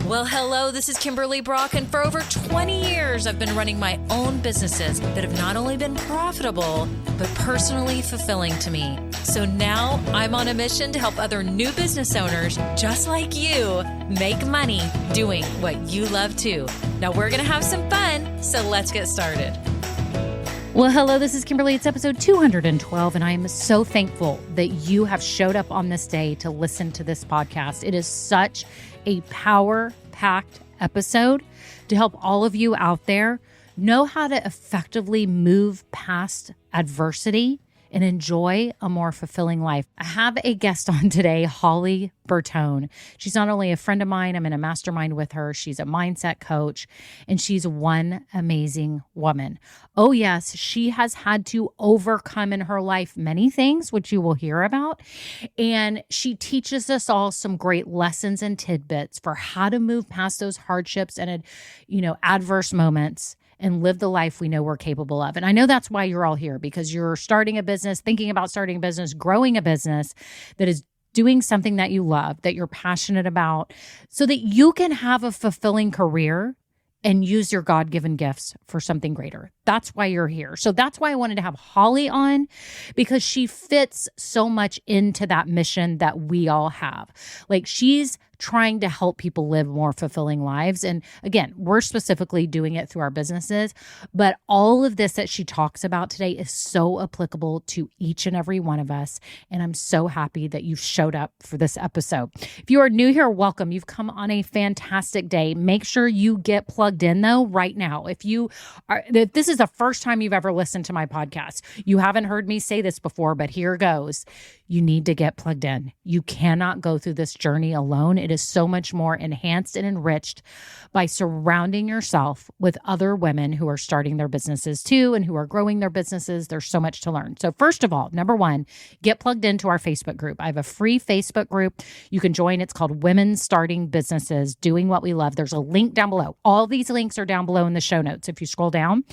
Well, hello, this is Kimberly Brock, and for over 20 years, I've been running my own businesses that have not only been profitable, but personally fulfilling to me. So now I'm on a mission to help other new business owners, just like you, make money doing what you love too. Now we're going to have some fun, so let's get started. Well, hello, this is Kimberly. It's episode 212, and I am so thankful that you have showed up on this day to listen to this podcast. It is such a power-packed episode to help all of you out there know how to effectively move past adversity and enjoy a more fulfilling life. I have a guest on today, Holly Bertone. She's not only a friend of mine, I'm in a mastermind with her. She's a mindset coach, and she's one amazing woman. Oh yes, she has had to overcome in her life many things, which you will hear about. And she teaches us all some great lessons and tidbits for how to move past those hardships and, adverse moments and live the life we know we're capable of. And I know that's why you're all here, because you're starting a business, thinking about starting a business, growing a business that is doing something that you love, that you're passionate about, so that you can have a fulfilling career and use your God-given gifts for something greater. That's why you're here. So that's why I wanted to have Holly on, because she fits so much into that mission that we all have. Like, she's trying to help people live more fulfilling lives. And again, we're specifically doing it through our businesses, but all of this that she talks about today is so applicable to each and every one of us. And I'm so happy that you showed up for this episode. If you are new here, welcome. You've come on a fantastic day. Make sure you get plugged in though right now. If this is the first time you've ever listened to my podcast, you haven't heard me say this before, but here goes. You need to get plugged in. You cannot go through this journey alone. It is so much more enhanced and enriched by surrounding yourself with other women who are starting their businesses too and who are growing their businesses. There's so much to learn. So first of all, number one, get plugged into our Facebook group. I have a free Facebook group you can join. It's called Women Starting Businesses, Doing What We Love. There's a link down below. All these links are down below in the show notes. If you scroll down,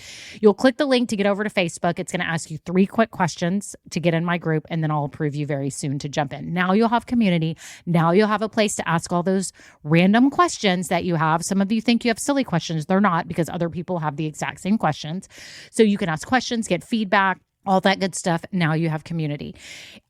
you'll click the link to get over to Facebook. It's going to ask you 3 quick questions to get in my group, and then I'll approve you very soon to jump in. Now you'll have community. Now you'll have a place to ask all those random questions that you have. Some of you think you have silly questions. They're not, because other people have the exact same questions. So you can ask questions, get feedback, all that good stuff. Now you have community.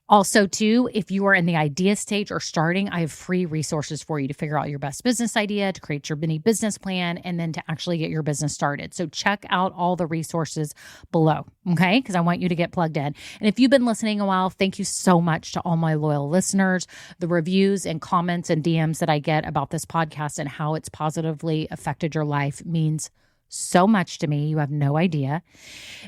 Also, too, if you are in the idea stage or starting, I have free resources for you to figure out your best business idea, to create your mini business plan, and then to actually get your business started. So check out all the resources below, okay? Because I want you to get plugged in. And if you've been listening a while, thank you so much to all my loyal listeners. The reviews and comments and DMs that I get about this podcast and how it's positively affected your life means so much to me. You have no idea.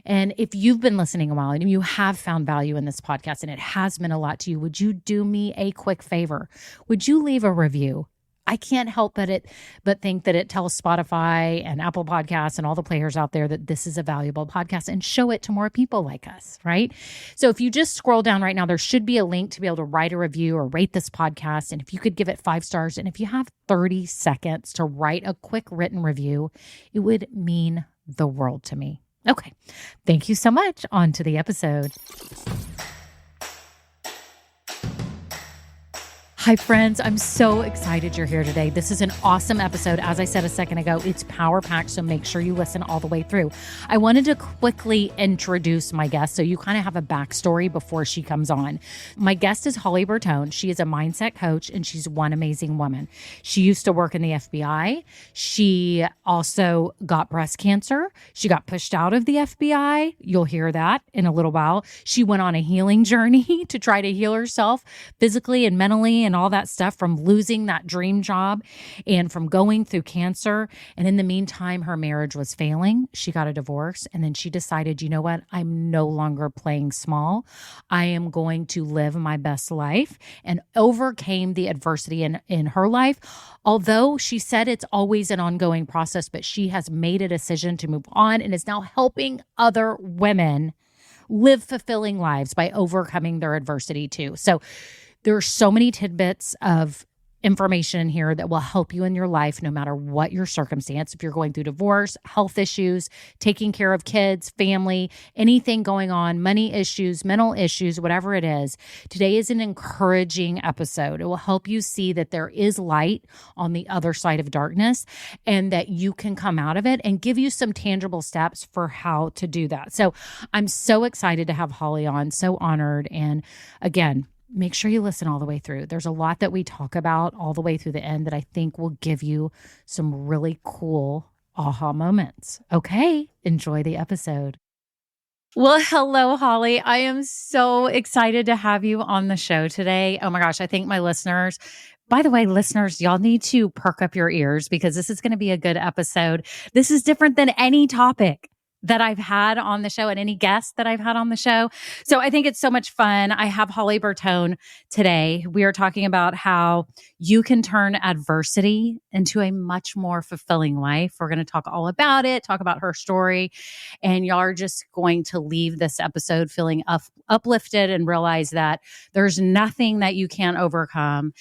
And if you've been listening a while and you have found value in this podcast and it has meant a lot to you, would you do me a quick favor? Would you leave a review? I can't help but think that it tells Spotify and Apple Podcasts and all the players out there that this is a valuable podcast, and show it to more people like us, right? So if you just scroll down right now, there should be a link to be able to write a review or rate this podcast. And if you could give it 5 stars, and if you have 30 seconds to write a quick written review, it would mean the world to me. Okay. Thank you so much. On to the episode. Hi, friends. I'm so excited you're here today. This is an awesome episode. As I said a second ago, it's power-packed, so make sure you listen all the way through. I wanted to quickly introduce my guest so you kind of have a backstory before she comes on. My guest is Holly Bertone. She is a mindset coach, and she's one amazing woman. She used to work in the FBI. She also got breast cancer. She got pushed out of the FBI. You'll hear that in a little while. She went on a healing journey to try to heal herself physically and mentally and all that stuff from losing that dream job and from going through cancer. And in the meantime, her marriage was failing. She got a divorce. And then she decided, you know what? I'm no longer playing small. I am going to live my best life, and overcame the adversity in her life. Although she said it's always an ongoing process, but she has made a decision to move on and is now helping other women live fulfilling lives by overcoming their adversity too. So there are so many tidbits of information in here that will help you in your life, no matter what your circumstance. If you're going through divorce, health issues, taking care of kids, family, anything going on, money issues, mental issues, whatever it is, today is an encouraging episode. It will help you see that there is light on the other side of darkness and that you can come out of it, and give you some tangible steps for how to do that. So I'm so excited to have Holly on, so honored. And again, make sure you listen all the way through. There's a lot that we talk about all the way through the end that I think will give you some really cool aha moments. Okay, enjoy the episode. Well, hello, Holly. I am so excited to have you on the show today. Oh my gosh, I think my listeners, by the way, listeners, y'all need to perk up your ears because this is going to be a good episode. This is different than any topic that I've had on the show and any guests that I've had on the show. So I think it's so much fun. I have Holly Bertone today. We are talking about how you can turn adversity into a much more fulfilling life. We're going to talk all about it, talk about her story, and y'all are just going to leave this episode feeling uplifted and realize that there's nothing that you can't overcome.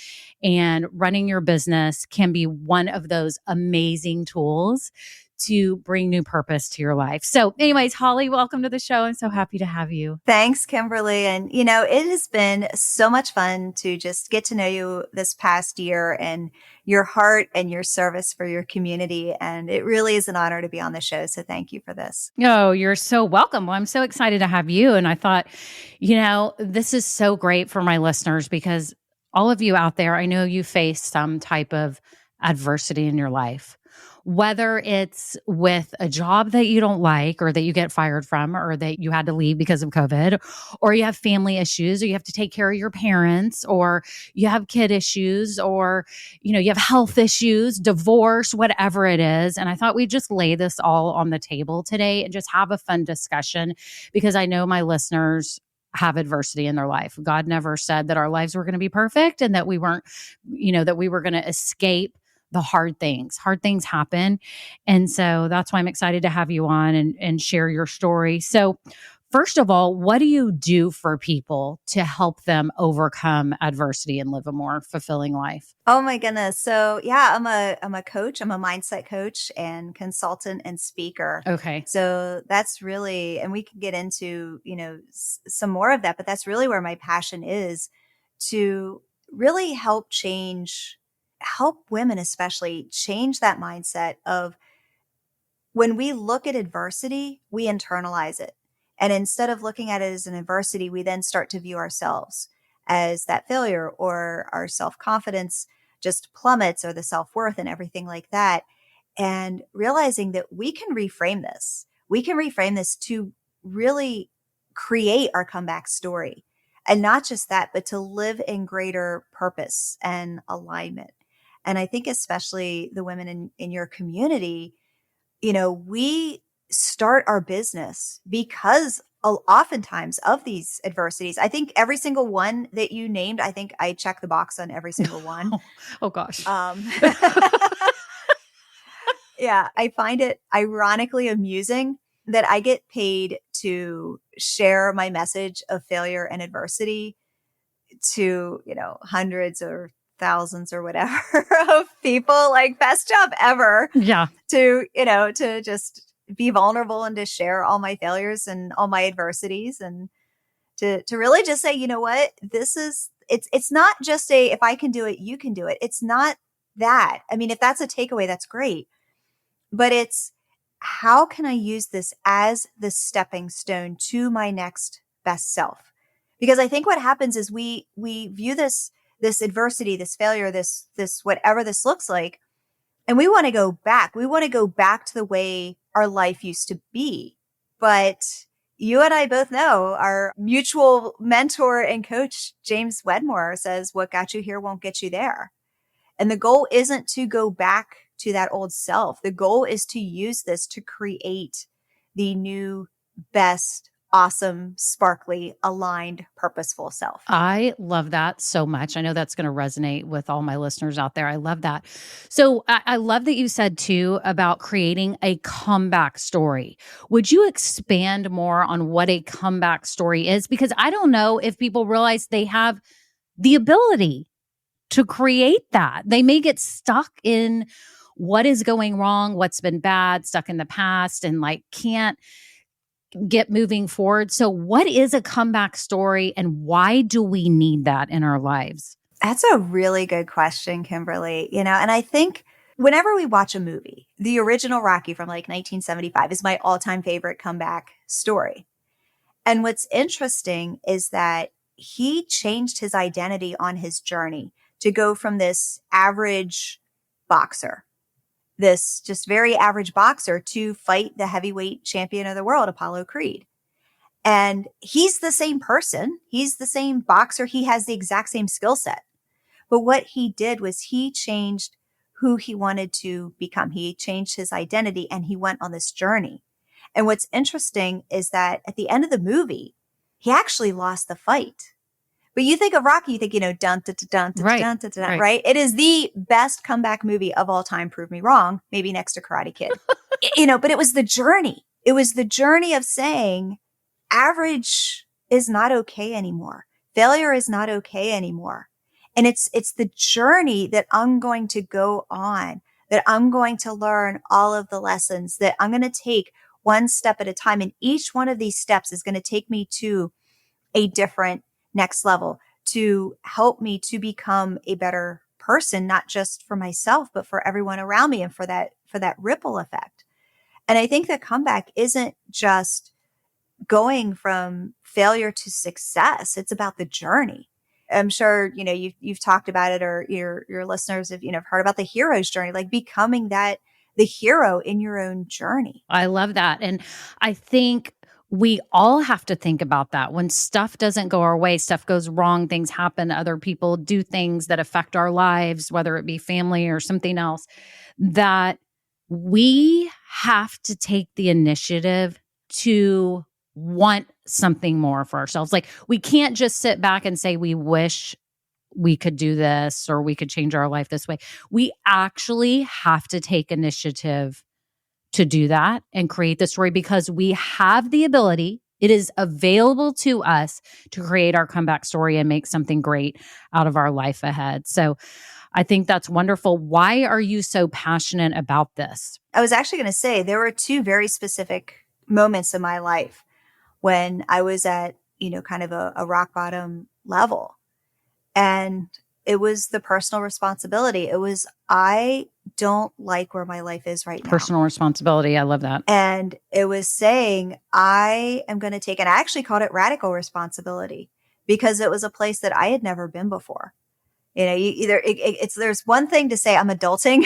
And running your business can be one of those amazing tools to bring new purpose to your life. So anyways, Holly, welcome to the show. I'm so happy to have you. Thanks, Kimberly. And, it has been so much fun to just get to know you this past year and your heart and your service for your community. And it really is an honor to be on the show. So thank you for this. Oh, you're so welcome. Well, I'm so excited to have you. And I thought, this is so great for my listeners because all of you out there, I know you face some type of adversity in your life. Whether it's with a job that you don't like or that you get fired from or that you had to leave because of COVID, or you have family issues or you have to take care of your parents or you have kid issues or, you have health issues, divorce, whatever it is. And I thought we'd just lay this all on the table today and just have a fun discussion because I know my listeners have adversity in their life. God never said that our lives were going to be perfect and that we weren't, that we were going to escape the hard things. Hard things happen. And so that's why I'm excited to have you on and share your story. So first of all, what do you do for people to help them overcome adversity and live a more fulfilling life? Oh my goodness. So yeah, I'm a coach. I'm a mindset coach and consultant and speaker. Okay. So that's really, and we can get into, some more of that, but that's really where my passion is, to really help women especially change that mindset of when we look at adversity, we internalize it. And instead of looking at it as an adversity, we then start to view ourselves as that failure, or our self-confidence just plummets, or the self-worth and everything like that. And realizing that we can reframe this. We can reframe this to really create our comeback story. And not just that, but to live in greater purpose and alignment. And I think especially the women in your community, we start our business because oftentimes of these adversities. I think every single one that you named, I think I check the box on every single one. Oh gosh. Yeah, I find it ironically amusing that I get paid to share my message of failure and adversity to, hundreds or thousands or whatever of people. Like, best job ever. Yeah. To just be vulnerable and to share all my failures and all my adversities, and to really just say, what, it's not just if I can do it, you can do it. It's not that. I mean, if that's a takeaway, that's great. But it's, how can I use this as the stepping stone to my next best self? Because I think what happens is we view this adversity, this failure, this whatever this looks like, and we want to go back. We want to go back to the way our life used to be. But you and I both know our mutual mentor and coach, James Wedmore, says what got you here won't get you there. And the goal isn't to go back to that old self. The goal is to use this to create the new, best, awesome, sparkly, aligned, purposeful self. I love that so much. I know that's going to resonate with all my listeners out there. I love that. So I love that you said too about creating a comeback story. Would you expand more on what a comeback story is? Because I don't know if people realize they have the ability to create that. They may get stuck in what is going wrong, what's been bad, stuck in the past, and like can't get moving forward. So, what is a comeback story and why do we need that in our lives? That's a really good question, Kimberly. And I think whenever we watch a movie, the original Rocky from like 1975 is my all-time favorite comeback story. And what's interesting is that he changed his identity on his journey to go from this average boxer, this just very average boxer, to fight the heavyweight champion of the world, Apollo Creed. And he's the same person. He's the same boxer. He has the exact same skill set. But what he did was he changed who he wanted to become. He changed his identity and he went on this journey. And what's interesting is that at the end of the movie, he actually lost the fight. But you think of Rocky, you think, dun, dun, dun, dun, dun, dun, dun, dun, right? It is the best comeback movie of all time. Prove me wrong. Maybe next to Karate Kid. But it was the journey. It was the journey of saying average is not okay anymore. Failure is not okay anymore. And it's the journey that I'm going to go on, that I'm going to learn all of the lessons, that I'm going to take one step at a time. And each one of these steps is going to take me to a different next level, to help me to become a better person, not just for myself, but for everyone around me and for that ripple effect. And I think that comeback isn't just going from failure to success. It's about the journey. I'm sure, you've talked about it, or your listeners have, heard about the hero's journey, like becoming the hero in your own journey. I love that. And I think we all have to think about that when stuff doesn't go our way, stuff goes wrong, things happen, other people do things that affect our lives, whether it be family or something else, that we have to take the initiative to want something more for ourselves. Like we can't just sit back and say, we wish we could do this or we could change our life this way. We actually have to take initiative to do that and create the story because we have the ability. It is available to us to create our comeback story and make something great out of our life ahead. So I think that's wonderful. Why are you so passionate about this? I was actually going to say there were two very specific moments in my life when I was at, kind of a rock bottom level. And it was the personal responsibility. It was, I don't like where my life is right now. Personal responsibility. I love that. And it was saying, I am going to take, and I actually called it radical responsibility because it was a place that I had never been before. There's one thing to say I'm adulting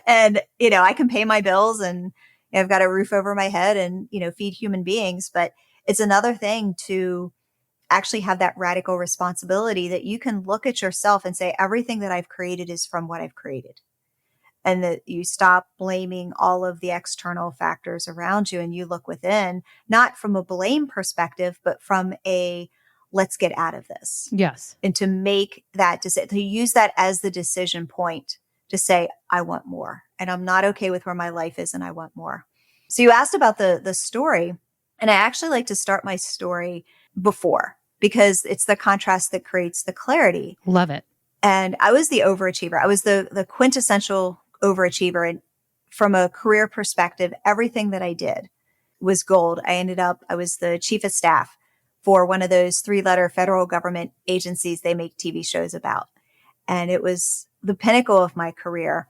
and, I can pay my bills and I've got a roof over my head and, feed human beings. But it's another thing to actually have that radical responsibility that you can look at yourself and say, everything that I've created is from what I've created. And that you stop blaming all of the external factors around you and you look within, not from a blame perspective, but from a let's get out of this. Yes. And to make that decision, to use that as the decision point to say, I want more and I'm not okay with where my life is and I want more. So you asked about the story, and I actually like to start my story before because it's the contrast that creates the clarity. Love it. And I was the overachiever. I was the quintessential overachiever. And from a career perspective, everything that I did was gold. I was the chief of staff for one of those 3-letter federal government agencies they make TV shows about. And it was the pinnacle of my career.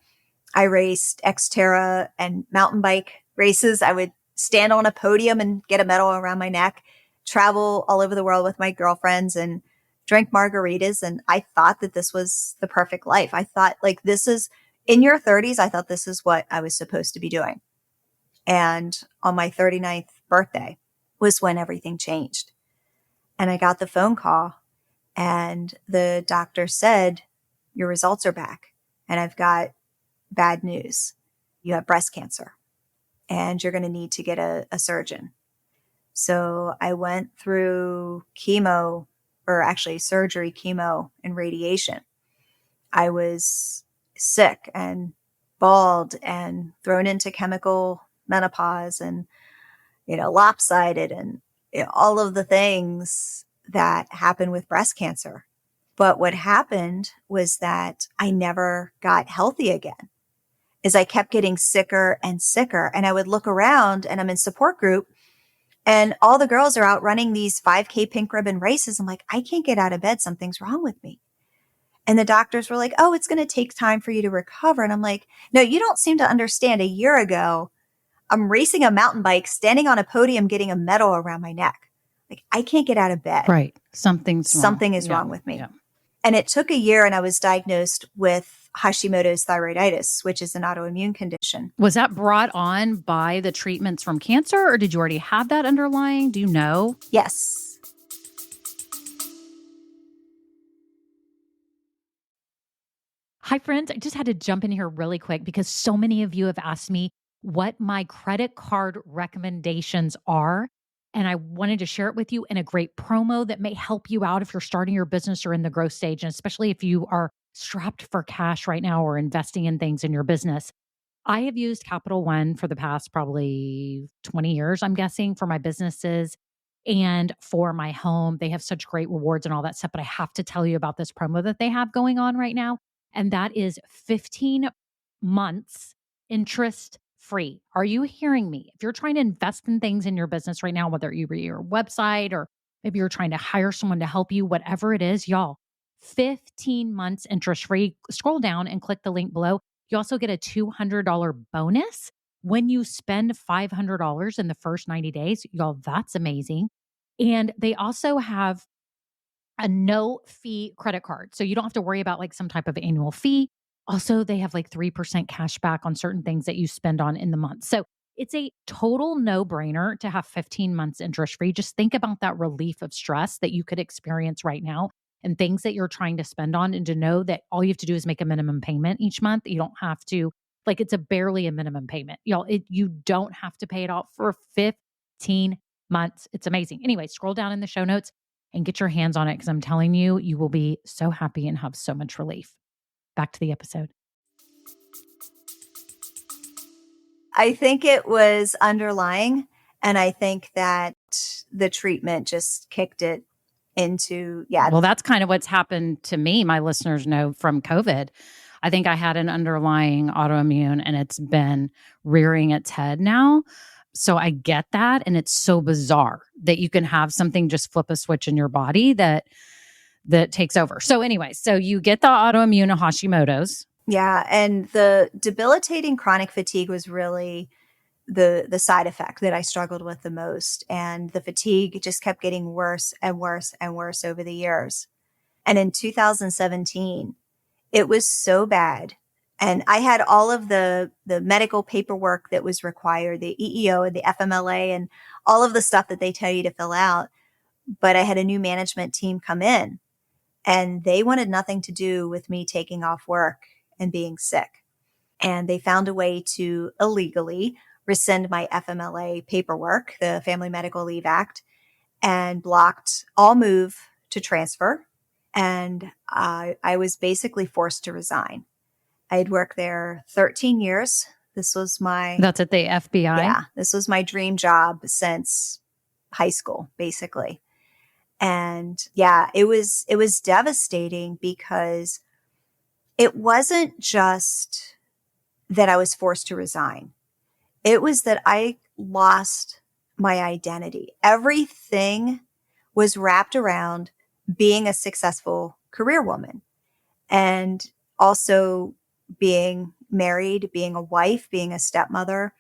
I raced Xterra and mountain bike races. I would stand on a podium and get a medal around my neck, travel all over the world with my girlfriends and drink margaritas. And I thought that this was the perfect life. I thought like this is in your 30s. I thought this is what I was supposed to be doing. And on my 39th birthday was when everything changed. And I got the phone call and the doctor said, your results are back and I've got bad news. You have breast cancer and you're going to need to get a surgeon. So I went through chemo, or actually surgery, chemo and radiation. I was sick and bald and thrown into chemical menopause and, lopsided and all of the things that happen with breast cancer. But what happened was that I never got healthy again, is I kept getting sicker and sicker. And I would look around, and I'm in support group, and all the girls are out running these 5K pink ribbon races. I'm like, I can't get out of bed. Something's wrong with me. And the doctors were like, oh, it's going to take time for you to recover. And I'm like, no, you don't seem to understand. A year ago, I'm racing a mountain bike, standing on a podium, getting a medal around my neck. Like, I can't get out of bed. Right. Something is wrong with me. Yeah. And it took a year, and I was diagnosed with Hashimoto's thyroiditis, which is an autoimmune condition. Was that brought on by the treatments from cancer, or did you already have that underlying? Do you know? Yes. Hi, friends. I just had to jump in here really quick because so many of you have asked me what my credit card recommendations are. And I wanted to share it with you in a great promo that may help you out if you're starting your business or in the growth stage, and especially if you are strapped for cash right now or investing in things in your business. I have used Capital One for the past probably 20 years, I'm guessing, for my businesses and for my home. They have such great rewards and all that stuff. But I have to tell you about this promo that they have going on right now. And that is 15 months interest free. Are you hearing me? If you're trying to invest in things in your business right now, whether you're your website or maybe you're trying to hire someone to help you, whatever it is, y'all, 15 months interest free. Scroll down and click the link below. You also get a $200 bonus when you spend $500 in the first 90 days. Y'all, that's amazing. And they also have a no fee credit card. So you don't have to worry about like some type of annual fee. Also, they have like 3% cash back on certain things that you spend on in the month. So it's a total no brainer to have 15 months interest free. Just think about that relief of stress that you could experience right now and things that you're trying to spend on, and to know that all you have to do is make a minimum payment each month. You don't have to, like, it's barely a minimum payment. Y'all, you don't have to pay it off for 15 months. It's amazing. Anyway, scroll down in the show notes and get your hands on it, because I'm telling you, you will be so happy and have so much relief. Back to the episode. I think it was underlying, and I think that the treatment just kicked it into, Well, that's kind of what's happened to me. My listeners know from COVID. I think I had an underlying autoimmune, and it's been rearing its head now. So I get that. And it's so bizarre that you can have something just flip a switch in your body that takes over. So anyway, so you get the autoimmune Hashimoto's. Yeah. And the debilitating chronic fatigue was really the side effect that I struggled with the most. And the fatigue just kept getting worse and worse and worse over the years. And in 2017, it was so bad. And I had all of the medical paperwork that was required, the EEO and the FMLA and all of the stuff that they tell you to fill out. But I had a new management team come in, and they wanted nothing to do with me taking off work and being sick. And they found a way to illegally rescind my FMLA paperwork, the Family Medical Leave Act, and blocked all move to transfer. And I was basically forced to resign. I'd worked there 13 years. This was That's at the FBI? Yeah, this was my dream job since high school, basically. And yeah, it was devastating, because it wasn't just that I was forced to resign. It was that I lost my identity. Everything was wrapped around being a successful career woman, and also being married, being a wife, being a stepmother.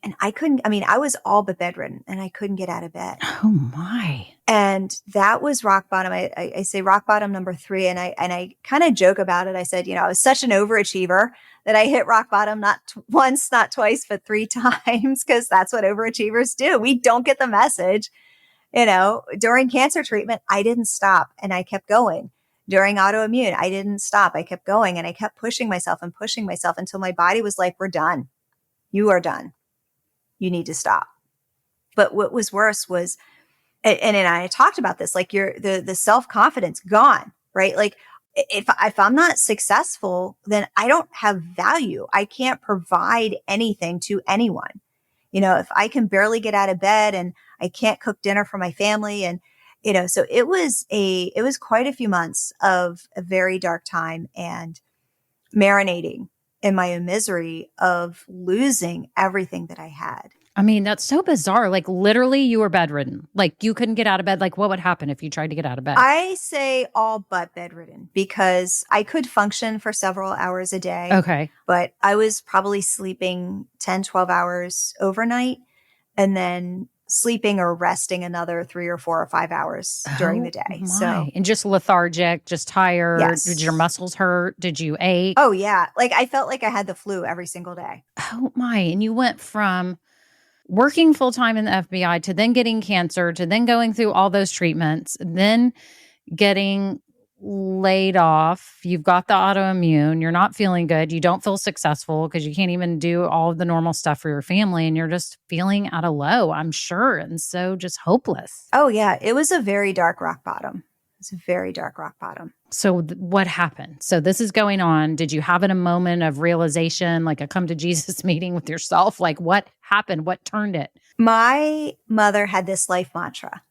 And I was all but bedridden, and I couldn't get out of bed. Oh my. And that was rock bottom. I say rock bottom number 3. And I kind of joke about it. I said, I was such an overachiever that I hit rock bottom, not once, not twice, but 3 times, because that's what overachievers do. We don't get the message. During cancer treatment, I didn't stop, and I kept going. During autoimmune, I didn't stop. I kept going, and I kept pushing myself until my body was like, we're done. You are done. You need to stop. But what was worse was, and I talked about this, like the self-confidence gone, right? Like if I'm not successful, then I don't have value. I can't provide anything to anyone. If I can barely get out of bed and I can't cook dinner for my family, and So it was quite a few months of a very dark time and marinating in my own misery of losing everything that I had. I mean, that's so bizarre. Like literally you were bedridden. Like you couldn't get out of bed. Like what would happen if you tried to get out of bed? I say all but bedridden because I could function for several hours a day. Okay. But I was probably sleeping 10, 12 hours overnight and then sleeping or resting another 3 or 4 or 5 hours during the day. My. So, And just lethargic, just tired. yes. Did your muscles hurt? Did you ache? Oh, yeah. Like I felt like I had the flu every single day. Oh my. And you went from working full time in the FBI to then getting cancer to then going through all those treatments, then getting laid off. You've got the autoimmune. You're not feeling good. You don't feel successful because you can't even do all of the normal stuff for your family. And you're just feeling at a low, I'm sure. And so just hopeless. Oh, yeah. It was a very dark rock bottom. It's a very dark rock bottom. So what happened? So this is going on. Did you have a moment of realization, like a come to Jesus meeting with yourself? Like what happened? What turned it? My mother had this life mantra,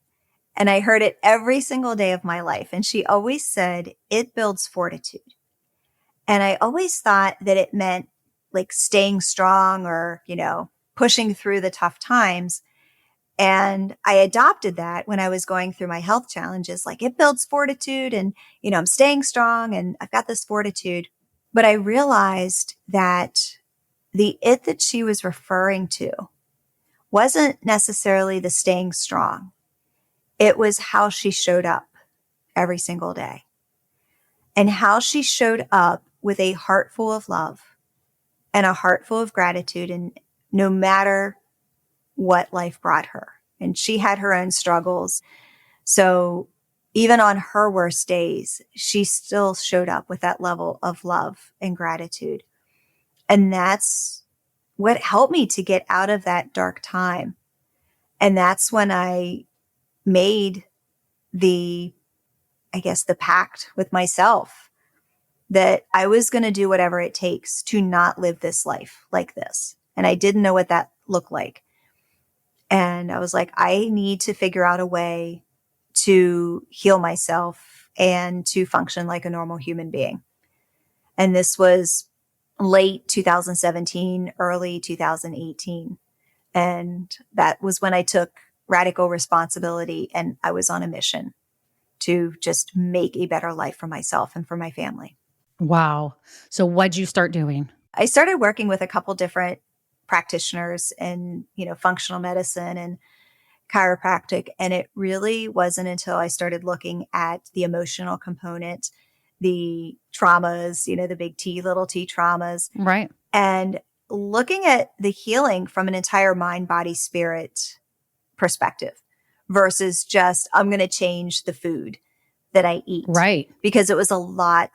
and I heard it every single day of my life. And she always said, it builds fortitude. And I always thought that it meant like staying strong or, pushing through the tough times. And I adopted that when I was going through my health challenges, like it builds fortitude and, I'm staying strong and I've got this fortitude. But I realized that the it that she was referring to wasn't necessarily the staying strong. It was how she showed up every single day and how she showed up with a heart full of love and a heart full of gratitude. And no matter what life brought her. And she had her own struggles. So even on her worst days, she still showed up with that level of love and gratitude. And that's what helped me to get out of that dark time. And that's when I made the pact with myself that I was going to do whatever it takes to not live this life like this. And I didn't know what that looked like. And I was like, I need to figure out a way to heal myself and to function like a normal human being. And this was late 2017, early 2018. And that was when I took radical responsibility and I was on a mission to just make a better life for myself and for my family. Wow. So what'd you start doing? I started working with a couple different practitioners in, functional medicine and chiropractic. And it really wasn't until I started looking at the emotional component, the traumas, the big T, little t traumas. Right. And looking at the healing from an entire mind, body, spirit perspective versus just, I'm going to change the food that I eat. Right. Because it was a lot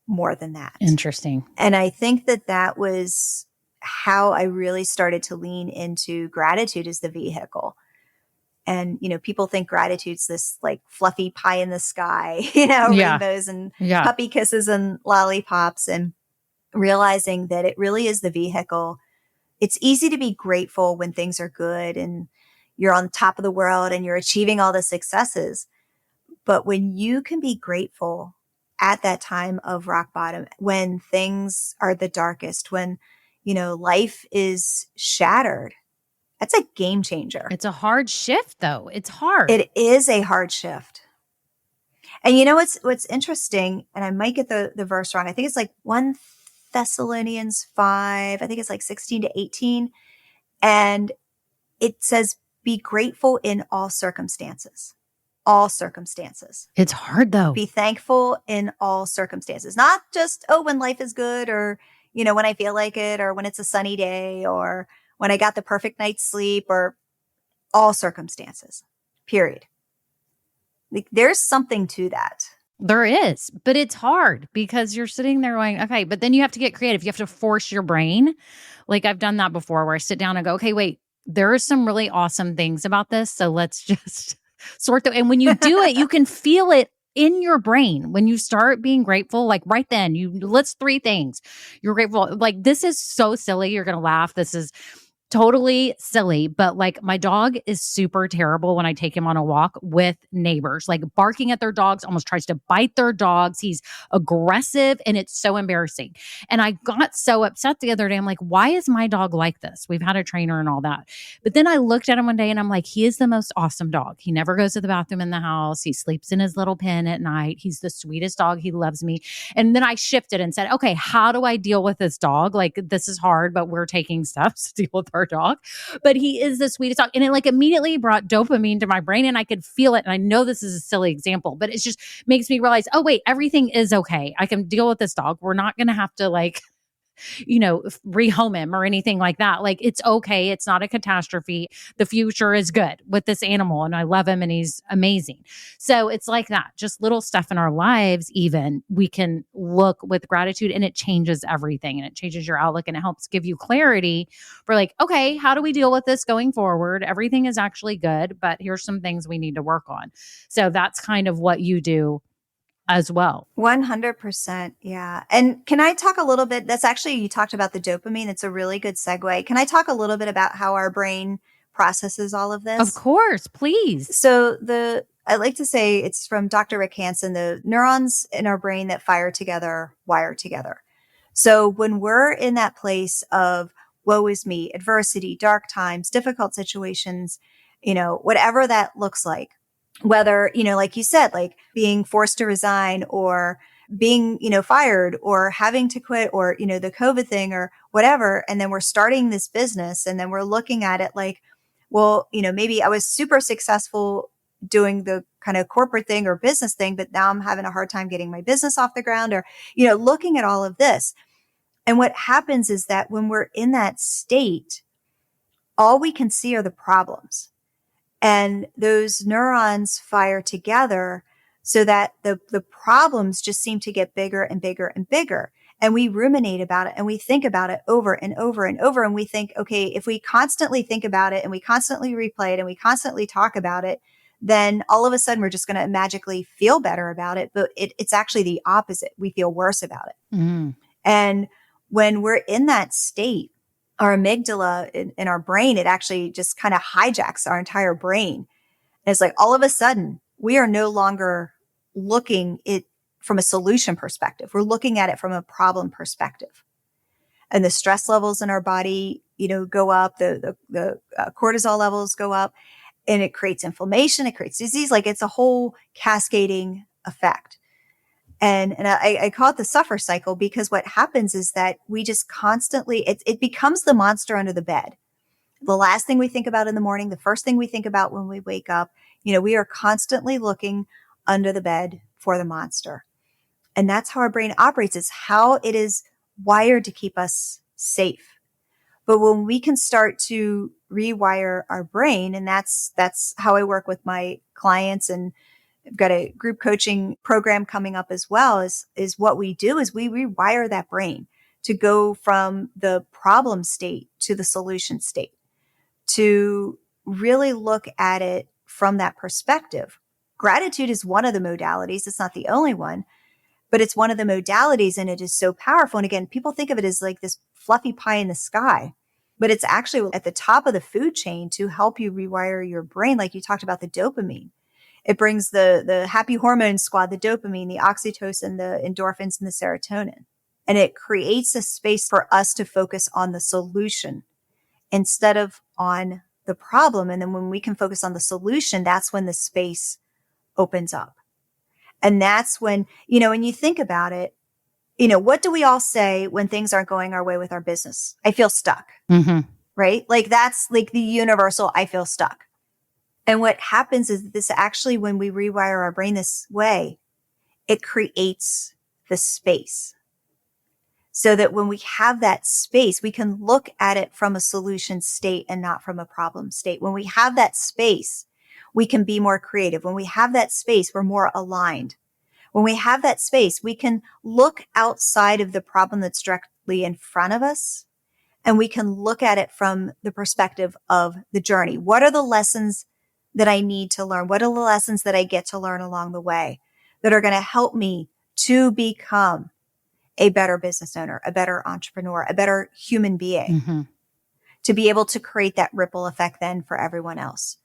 more than that. Interesting. And I think that was how I really started to lean into gratitude as the vehicle. And, people think gratitude's this like fluffy pie in the sky, rainbows and puppy kisses and lollipops, and realizing that it really is the vehicle. It's easy to be grateful when things are good and you're on top of the world and you're achieving all the successes. But when you can be grateful at that time of rock bottom, when things are the darkest, when life is shattered, that's a game changer. It's a hard shift, though. It's hard. It is a hard shift. And what's interesting, and I might get the verse wrong. I think it's like 1 Thessalonians 5. I think it's like 16 to 18. And it says, be grateful in all circumstances. All circumstances. It's hard, though. Be thankful in all circumstances. Not just, when life is good or when I feel like it, or when it's a sunny day, or when I got the perfect night's sleep, or all circumstances, period. Like there's something to that. There is, but it's hard because you're sitting there going, okay, but then you have to get creative. You have to force your brain. Like I've done that before where I sit down and go, okay, wait, there are some really awesome things about this. So let's just sort them. And when you do it, you can feel it in your brain. When you start being grateful, like right then you list 3 things you're grateful. Like this is so silly. You're going to laugh. This is totally silly, but like my dog is super terrible when I take him on a walk with neighbors, like barking at their dogs, almost tries to bite their dogs. He's aggressive and it's so embarrassing. And I got so upset the other day. I'm like, why is my dog like this? We've had a trainer and all that. But then I looked at him one day and I'm like, he is the most awesome dog. He never goes to the bathroom in the house. He sleeps in his little pen at night. He's the sweetest dog. He loves me. And then I shifted and said, okay, how do I deal with this dog? Like, this is hard, but we're taking steps to deal with our dog. But he is the sweetest dog. And it like immediately brought dopamine to my brain and I could feel it. And I know this is a silly example, but it just makes me realize, oh, wait, everything is okay. I can deal with this dog. We're not going to have to like, rehome him or anything like that. Like, it's okay. It's not a catastrophe. The future is good with this animal and I love him and he's amazing. So it's like that, just little stuff in our lives, even we can look with gratitude and it changes everything and it changes your outlook and it helps give you clarity for like, okay, how do we deal with this going forward? Everything is actually good, but here's some things we need to work on. So that's kind of what you do as well. 100%. Yeah. And can I talk a little bit? That's actually, you talked about the dopamine. It's a really good segue. Can I talk a little bit about how our brain processes all of this? Of course, please. So I like to say it's from Dr. Rick Hansen, the neurons in our brain that fire together, wire together. So when we're in that place of woe is me, adversity, dark times, difficult situations, whatever that looks like, whether, like you said, like being forced to resign or being, fired or having to quit or, the COVID thing or whatever. And then we're starting this business and then we're looking at it like, well, maybe I was super successful doing the kind of corporate thing or business thing, but now I'm having a hard time getting my business off the ground or, looking at all of this. And what happens is that when we're in that state, all we can see are the problems. And those neurons fire together so that the problems just seem to get bigger and bigger and bigger. And we ruminate about it and we think about it over and over and over. And we think, okay, if we constantly think about it and we constantly replay it and we constantly talk about it, then all of a sudden we're just going to magically feel better about it. But it's actually the opposite. We feel worse about it. Mm. And when we're in that state, our amygdala in our brain, it actually just kind of hijacks our entire brain. And it's like all of a sudden we are no longer looking it from a solution perspective. We're looking at it from a problem perspective. And the stress levels in our body, go up, the cortisol levels go up and it creates inflammation. It creates disease. Like it's a whole cascading effect. And I call it the suffer cycle because what happens is that we just constantly, it becomes the monster under the bed. The last thing we think about in the morning, the first thing we think about when we wake up, we are constantly looking under the bed for the monster. And that's how our brain operates. It's how it is wired to keep us safe. But when we can start to rewire our brain, and that's how I work with my clients, and I've got a group coaching program coming up as well, is what we do is we rewire that brain to go from the problem state to the solution state, to really look at it from that perspective. Gratitude is one of the modalities. It's not the only one, but it's one of the modalities and it is so powerful. And again, people think of it as like this fluffy pie in the sky, but it's actually at the top of the food chain to help you rewire your brain. Like you talked about the dopamine. It brings the happy hormone squad, the dopamine, the oxytocin, the endorphins, and the serotonin. And it creates a space for us to focus on the solution instead of on the problem. And then when we can focus on the solution, that's when the space opens up. And that's when, when you think about it, what do we all say when things aren't going our way with our business? I feel stuck, right? Like that's like the universal, I feel stuck. And what happens is this actually, when we rewire our brain this way, it creates the space so that when we have that space, we can look at it from a solution state and not from a problem state. When we have that space, we can be more creative. When we have that space, we're more aligned. When we have that space, we can look outside of the problem that's directly in front of us, and we can look at it from the perspective of the journey. What are the lessons that I need to learn? What are the lessons that I get to learn along the way that are going to help me to become a better business owner, a better entrepreneur, a better human being, to be able to create that ripple effect then for everyone else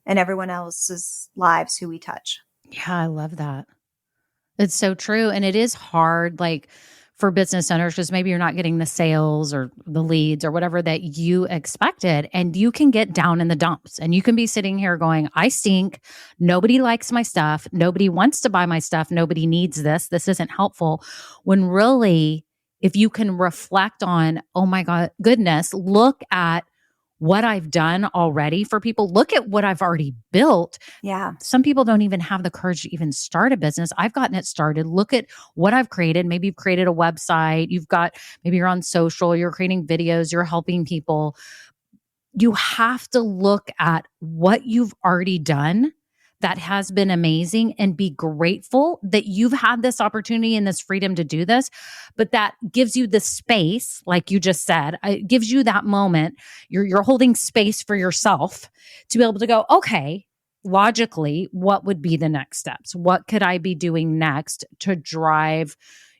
and everyone else's lives who we touch. Yeah, I love that. It's so true. And it is hard, like for business owners, because maybe you're not getting the sales or the leads or whatever that you expected. And you can get down in the dumps and you can be sitting here going, I stink. Nobody likes my stuff. Nobody wants to buy my stuff. Nobody needs this. This isn't helpful. When really, if you can reflect on, oh my God, goodness, look at what I've done already for people. Look at what I've already built. Yeah. Some people don't even have the courage to even start a business. I've gotten it started. Look at what I've created. Maybe you've created a website. Maybe you're on social, you're creating videos, you're helping people. You have to look at what you've already done that has been amazing and be grateful that you've had this opportunity and this freedom to do this. But that gives you the space, like you just said, it gives you that moment. You're holding space for yourself to be able to go, okay, logically, what would be the next steps? What could I be doing next to drive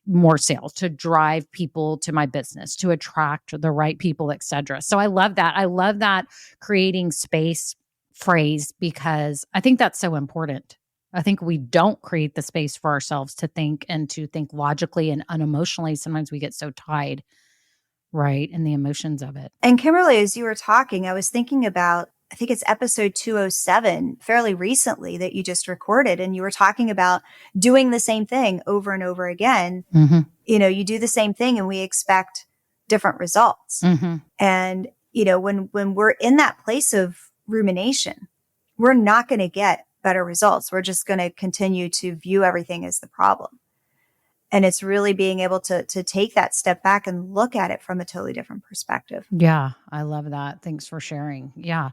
more sales, to drive people to my business, to attract the right people, et cetera. So I love that. I love that creating space phrase because I think that's so important. I think we don't create the space for ourselves to think and to think logically and unemotionally. Sometimes we get so tied, right, in the emotions of it. And Kimberly, as you were talking, I was thinking about, I think it's episode 207, fairly recently that you just recorded. And you were talking about doing the same thing over and over again. Mm-hmm. You do the same thing and we expect different results. Mm-hmm. And, when we're in that place of rumination, we're not going to get better results. We're just going to continue to view everything as the problem. And it's really being able to take that step back and look at it from a totally different perspective. Yeah, I love that. Thanks for sharing. Yeah.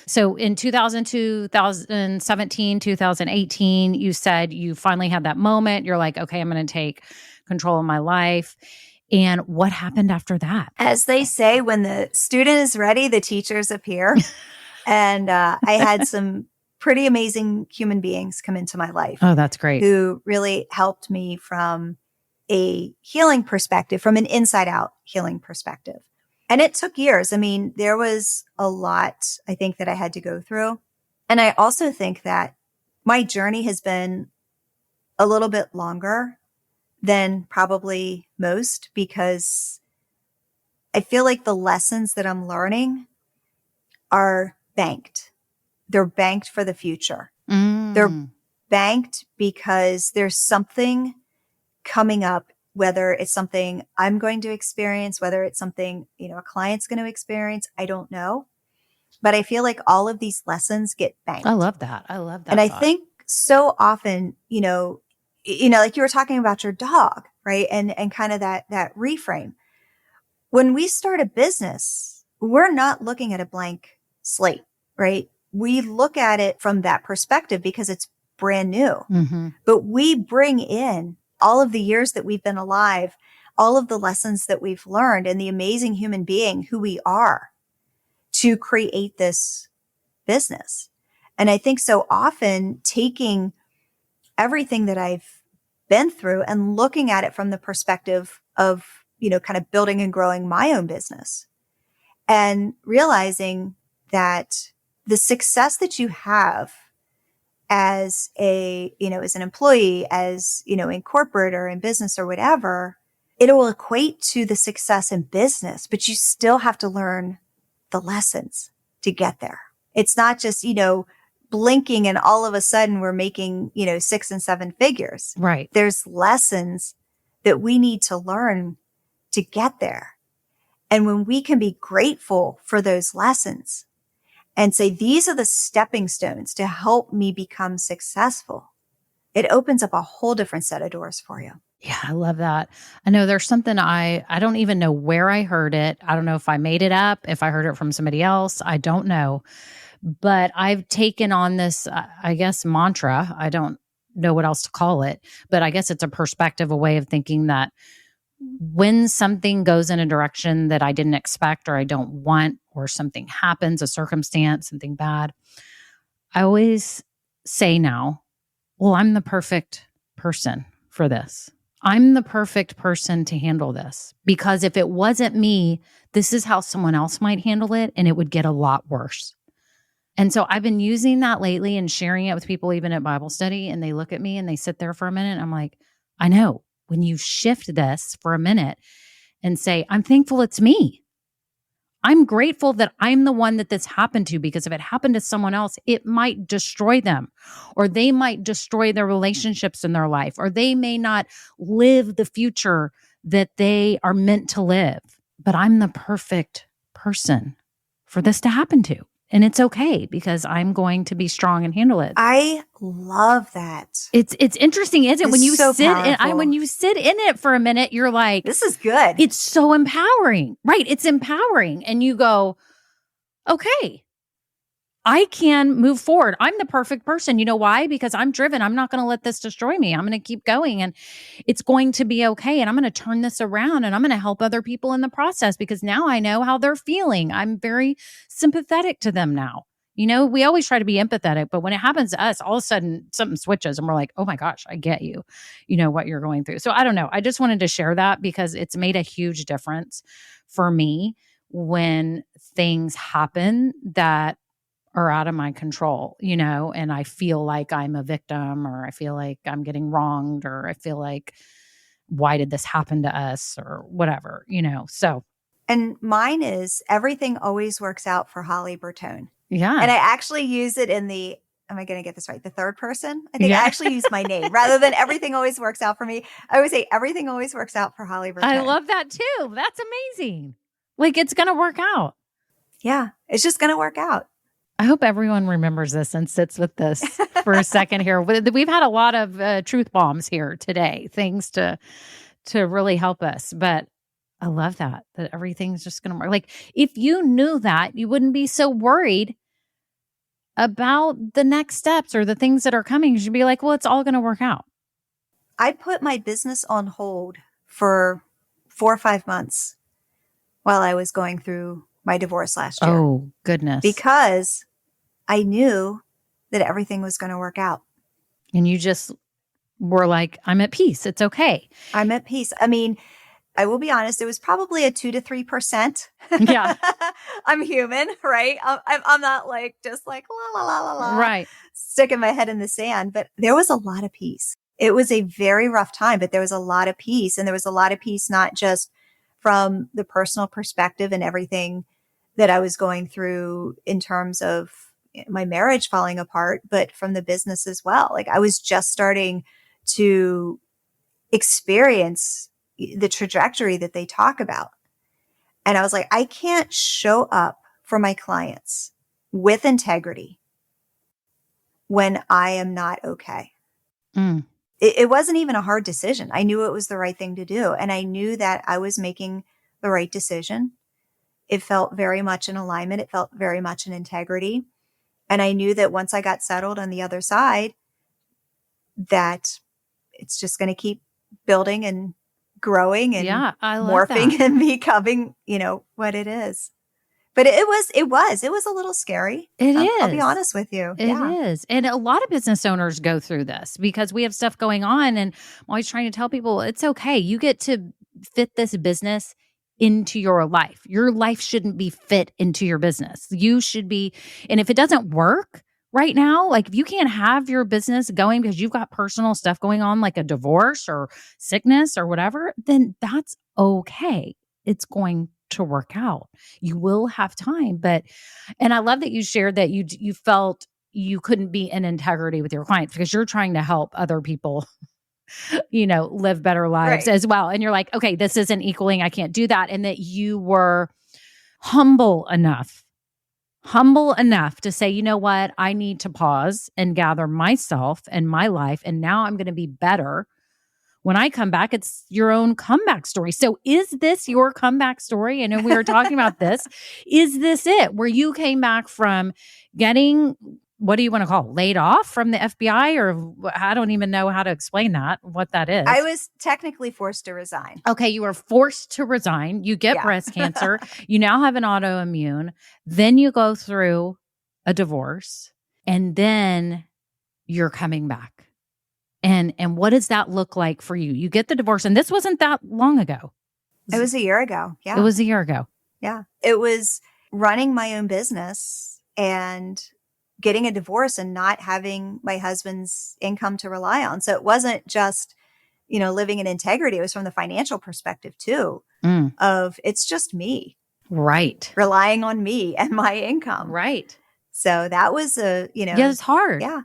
So in 2017, 2018, you said you finally had that moment. You're like, okay, I'm going to take control of my life. And what happened after that? As they say, when the student is ready, the teachers appear. And I had some pretty amazing human beings come into my life. Oh, that's great. Who really helped me from a healing perspective, from an inside out healing perspective. And it took years. I mean, there was a lot, I think, that I had to go through. And I also think that my journey has been a little bit longer than probably most because I feel like the lessons that I'm learning are banked. They're banked for the future. They're banked because there's something coming up, whether it's something I'm going to experience, whether it's something, a client's going to experience. I don't know. But I feel like all of these lessons get banked. I love that. And I think so often, like you were talking about your dog, right? And kind of that reframe. When we start a business, we're not looking at a blank slate, right? We look at it from that perspective because it's brand new. Mm-hmm. But we bring in all of the years that we've been alive, all of the lessons that we've learned, and the amazing human being who we are to create this business. And I think so often taking everything that I've been through and looking at it from the perspective of, kind of building and growing my own business and realizing that the success that you have as as an employee, as, in corporate or in business or whatever, it will equate to the success in business, but you still have to learn the lessons to get there. It's not just, blinking and all of a sudden we're making, 6 and 7 figures. Right. There's lessons that we need to learn to get there. And when we can be grateful for those lessons and say, these are the stepping stones to help me become successful, it opens up a whole different set of doors for you. Yeah, I love that. I know there's something I don't even know where I heard it. I don't know if I made it up, if I heard it from somebody else. I don't know. But I've taken on this, I guess, mantra. I don't know what else to call it, but I guess it's a perspective, a way of thinking that when something goes in a direction that I didn't expect or I don't want, or something happens, a circumstance, something bad, I always say now, well, I'm the perfect person for this. I'm the perfect person to handle this, because if it wasn't me, this is how someone else might handle it, and it would get a lot worse. And so I've been using that lately and sharing it with people, even at Bible study, and they look at me and they sit there for a minute. And I'm like, I know, when you shift this for a minute and say, I'm thankful it's me. I'm grateful that I'm the one that this happened to, because if it happened to someone else, it might destroy them, or they might destroy their relationships in their life, or they may not live the future that they are meant to live. But I'm the perfect person for this to happen to. And it's okay, because I'm going to be strong and handle it. I love that. It's interesting, isn't it? It's When you so when you sit in it for a minute, you're like, this is good. it's so empowering, right? It's empowering. And you go, okay, I can move forward. I'm the perfect person. You know why? Because I'm driven. I'm not going to let this destroy me. I'm going to keep going, and it's going to be okay. And I'm going to turn this around, and I'm going to help other people in the process, because now I know how they're feeling. I'm very sympathetic to them now. You know, we always try to be empathetic, but when it happens to us, all of a sudden something switches and we're like, oh my gosh, I get you, you know, what you're going through. So I don't know. I just wanted to share that because it's made a huge difference for me when things happen that are out of my control, you know, and I feel like I'm a victim, or I feel like I'm getting wronged, or I feel like, why did this happen to us, or whatever, you know? So. And mine is everything always works out for Holly Bertone. Yeah. And I actually use it in the, am I going to get this right? The third person? I think I actually use my name rather than everything always works out for me. I always say everything always works out for Holly Bertone. I love that too. That's amazing. Like, it's going to work out. Yeah. It's just going to work out. I hope everyone remembers this and sits with this for a second here. We've had a lot of truth bombs here today, things to really help us. But I love that everything's just going to work. Like, if you knew that, you wouldn't be so worried about the next steps or the things that are coming. You'd be like, well, it's all going to work out. I put my business on hold for 4 or 5 months while I was going through my divorce last year. Oh, goodness. Because I knew that everything was going to work out. And you just were like, I'm at peace. It's okay. I'm at peace. I mean, I will be honest, it was probably a 2 to 3%. Yeah. I'm human, right? I'm not like, just like, la, la, la, la, la. Right. Sticking my head in the sand. But there was a lot of peace. It was a very rough time, but there was a lot of peace. And there was a lot of peace, not just from the personal perspective and everything that I was going through in terms of my marriage falling apart, but from the business as well. Like, I was just starting to experience the trajectory that they talk about. And I was like, I can't show up for my clients with integrity when I am not okay. Mm. It wasn't even a hard decision. I knew it was the right thing to do. And I knew that I was making the right decision. It felt very much in alignment. It felt very much in integrity. And I knew that once I got settled on the other side, that it's just going to keep building and growing and morphing and becoming, you know, what it is. But it was a little scary. I'll be honest with you. It is. And a lot of business owners go through this because we have stuff going on. And I'm always trying to tell people, it's okay. You get to fit this business into your life. Your life shouldn't be fit into your business. You should be, and if it doesn't work right now, like if you can't have your business going because you've got personal stuff going on, like a divorce or sickness or whatever, then that's okay. It's going to work out. You will have time. And I love that you shared that you felt you couldn't be in integrity with your clients because you're trying to help other people you know, live better lives as well. And you're like, okay, this isn't equaling. I can't do that. And that you were humble enough to say, you know what? I need to pause and gather myself and my life. And now I'm going to be better. When I come back, it's your own comeback story. So is this your comeback story? I know we were talking about this. Is this it? Where you came back from getting, what do you want to call it, laid off from the FBI? Or I don't even know how to explain that, what that is. I was technically forced to resign. Okay, you were forced to resign. You get breast cancer. You now have an autoimmune. Then you go through a divorce. And then you're coming back. And what does that look like for you? You get the divorce, and this wasn't that long ago. It was a year ago. Yeah. It was a year ago. Yeah. It was running my own business and getting a divorce and not having my husband's income to rely on. So it wasn't just, living in integrity. It was from the financial perspective too, of it's just me. Right. Relying on me and my income. Right. So that was Yeah, it's hard. Yeah.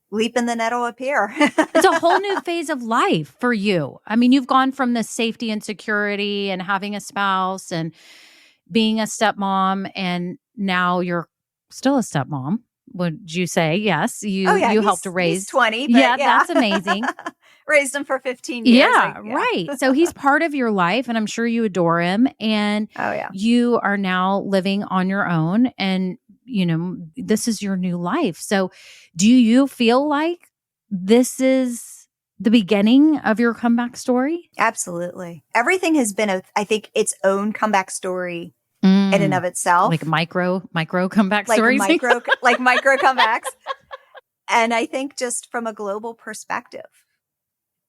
Leap in the nettle up here. It's a whole new phase of life for you. I mean, you've gone from this safety and security and having a spouse and being a stepmom, and now you're still a stepmom. Would you say? Yes. You helped to raise. He's 20. But yeah, that's amazing. Raised him for 15 years. Yeah, right. So he's part of your life, and I'm sure you adore him. And you are now living on your own, and this is your new life. So do you feel like this is the beginning of your comeback story? Absolutely. Everything has been, I think, its own comeback story in and of itself. Like micro comeback stories? Micro comebacks. And I think just from a global perspective,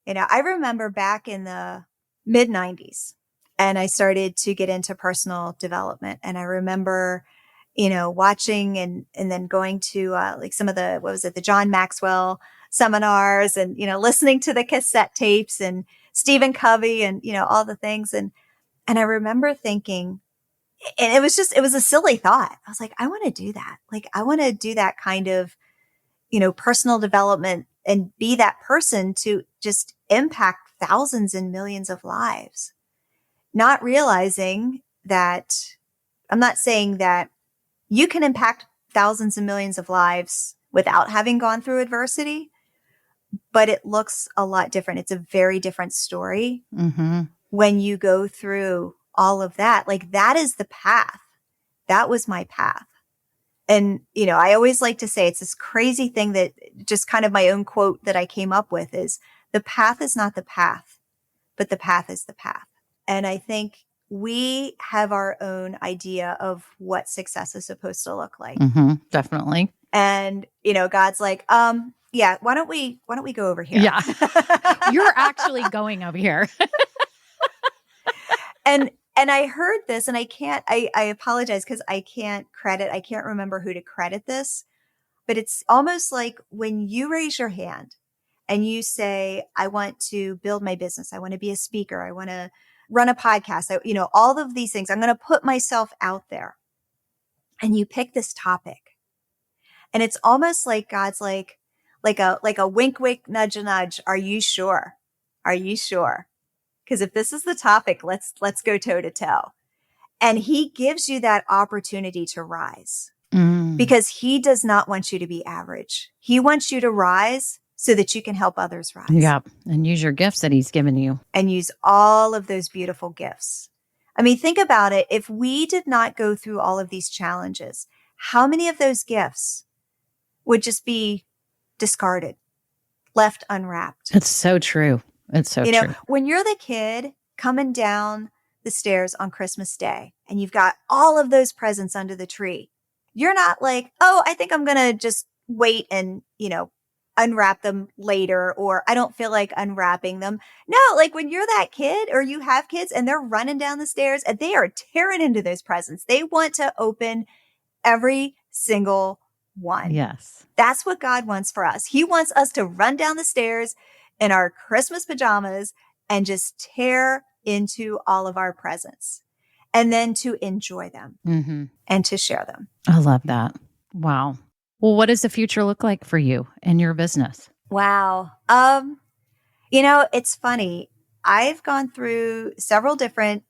I remember back in the mid 90s, and I started to get into personal development. And I remember watching and then going to like some of the John Maxwell seminars and, listening to the cassette tapes and Stephen Covey and, all the things. And I remember thinking, and it was a silly thought. I was like, I want to do that. Like, I want to do that kind of, personal development and be that person to just impact thousands and millions of lives. Not realizing that I'm not saying that you can impact thousands and millions of lives without having gone through adversity, but it looks a lot different. It's a very different story when you go through all of that. Like, that is the path. That was my path. And, I always like to say it's this crazy thing that just kind of my own quote that I came up with is the path is not the path, but the path is the path. And I think we have our own idea of what success is supposed to look like. Definitely. And, God's like, why don't we go over here? Yeah. You're actually going over here. And I heard this, and I apologize because I can't remember who to credit this, but it's almost like when you raise your hand and you say, I want to build my business. I want to be a speaker. I want to run a podcast. All of these things. I'm going to put myself out there. And you pick this topic, and it's almost like God's like a wink, wink, nudge, nudge. Are you sure? Are you sure? Because if this is the topic, let's go toe to toe. And he gives you that opportunity to rise because he does not want you to be average. He wants you to rise so that you can help others rise. Yeah. And use your gifts that he's given you. And use all of those beautiful gifts. I mean, think about it. If we did not go through all of these challenges, how many of those gifts would just be discarded, left unwrapped? It's so true. It's so true. When you're the kid coming down the stairs on Christmas Day and you've got all of those presents under the tree, you're not like, oh, I think I'm going to just wait and, unwrap them later, or I don't feel like unwrapping them. No, like when you're that kid or you have kids and they're running down the stairs and they are tearing into those presents. They want to open every single one. Yes. That's what God wants for us. He wants us to run down the stairs in our Christmas pajamas and just tear into all of our presents and then to enjoy them and to share them. I love that. Wow. Well, what does the future look like for you and your business? Wow. It's funny. I've gone through several different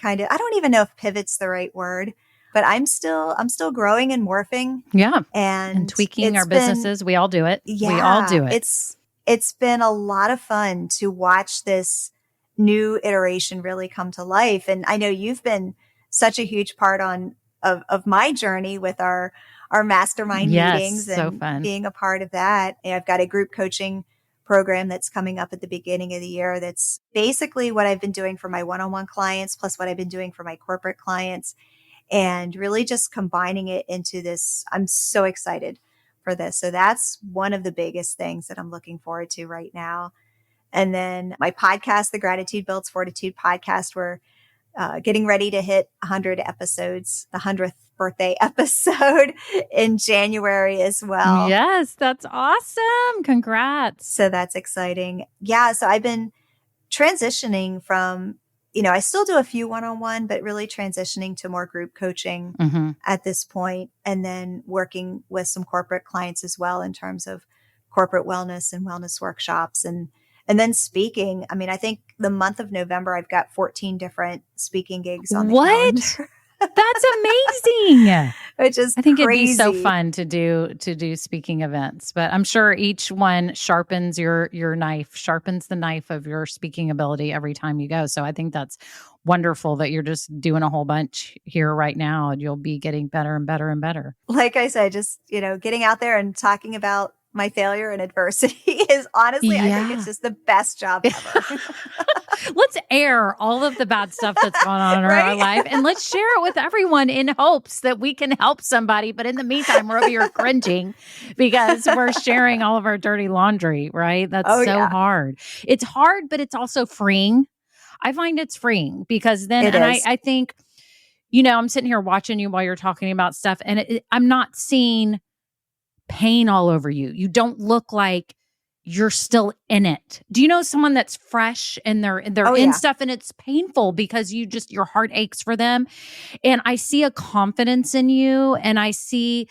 I don't even know if pivot's the right word, but I'm still growing and morphing. Yeah. And tweaking our businesses. We all do it. Yeah, we all do it. It's been a lot of fun to watch this new iteration really come to life. And I know you've been such a huge part of my journey with our mastermind meetings and so fun. Being a part of that. And I've got a group coaching program that's coming up at the beginning of the year. That's basically what I've been doing for my one-on-one clients, plus what I've been doing for my corporate clients, and really just combining it into this. I'm so excited for this. So that's one of the biggest things that I'm looking forward to right now. And then my podcast, the Gratitude Builds Fortitude podcast, we're getting ready to hit 100 episodes, the 100th birthday episode in January as well. Yes, that's awesome. Congrats. So that's exciting. Yeah. So I've been transitioning from, I still do a few one-on-one, but really transitioning to more group coaching at this point, and then working with some corporate clients as well in terms of corporate wellness and wellness workshops, and then speaking. I mean, I think the month of November, I've got 14 different speaking gigs on the calendar. That's amazing. Which is I think crazy. It'd be so fun to do speaking events, but I'm sure each one sharpens your knife, sharpens the knife of your speaking ability every time you go. So I think that's wonderful that you're just doing a whole bunch here right now, and you'll be getting better and better and better. Like I said, just, getting out there and talking about my failure and adversity is honestly, I think it's just the best job ever. Let's air all of the bad stuff that's gone on in our life, and let's share it with everyone in hopes that we can help somebody. But in the meantime, we're over here cringing because we're sharing all of our dirty laundry, right? That's hard. It's hard, but it's also freeing. I find it's freeing because then, I think, I'm sitting here watching you while you're talking about stuff, and I'm not seeing pain all over you. You don't look like you're still in it. Do you know someone that's fresh and they're in stuff, and it's painful because your heart aches for them? And I see a confidence in you, and I see